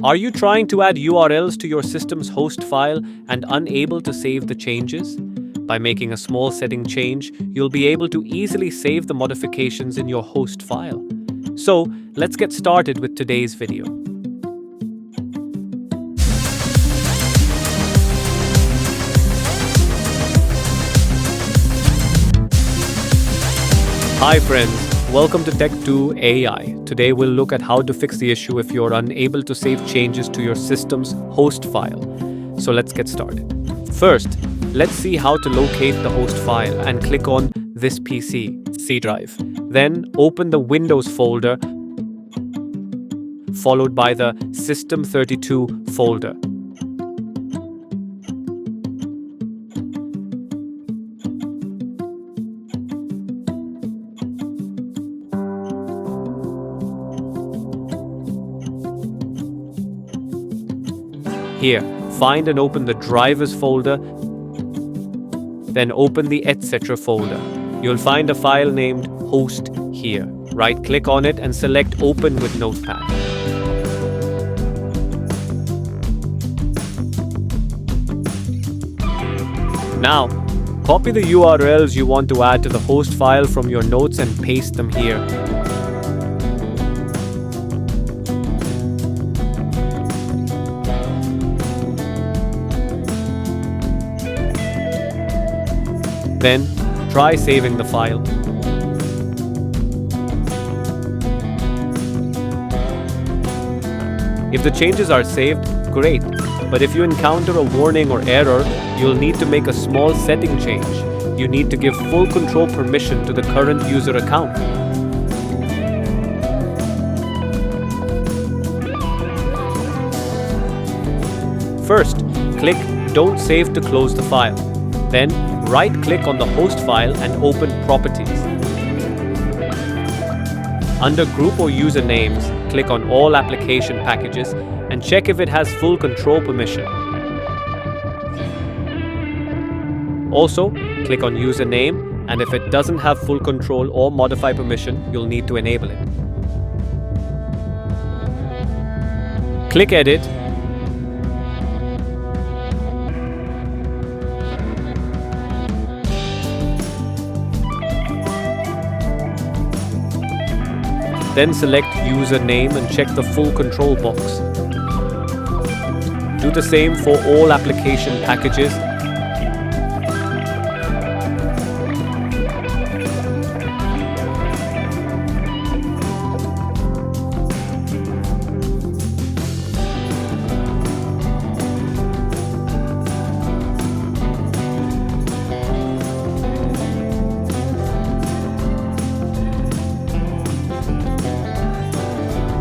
Are you trying to add URLs to your system's host file and unable to save the changes? By making a small setting change, you'll be able to easily save the modifications in your host file. So, let's get started with today's video. Hi friends, welcome to Tech2AI. Today we'll look at how to fix the issue if you're unable to save changes to your system's host file. So let's get started. First, let's see how to locate the host file and click on this PC, C drive. Then open the Windows folder followed by the System32 folder. Here, find and open the drivers folder, then open the etc. folder. You'll find a file named host here. Right-click on it and select Open with Notepad. Now, copy the URLs you want to add to the host file from your notes and paste them here. Then, try saving the file. If the changes are saved, great. But if you encounter a warning or error, you'll need to make a small setting change. You need to give full control permission to the current user account. First, click Don't Save to close the file. Then, right-click on the host file and open Properties. Under Group or User Names, click on All Application Packages and check if it has full control permission. Also, click on User Name, and if it doesn't have full control or modify permission, you'll need to enable it. Click Edit. Then select User Name and check the full control box. Do the same for all application packages.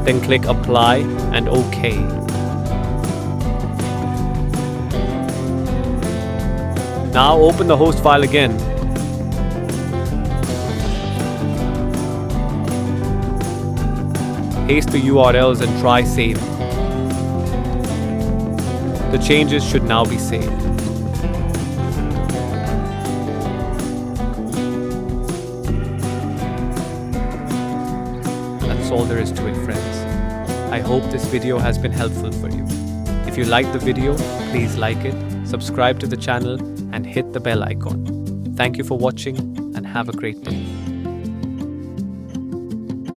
Then click Apply and OK. Now open the host file again. Paste the URLs and try saving. The changes should now be saved. That's all there is to it, friends. I hope this video has been helpful for you. If you liked the video, please like it, subscribe to the channel, and hit the bell icon. Thank you for watching and have a great day.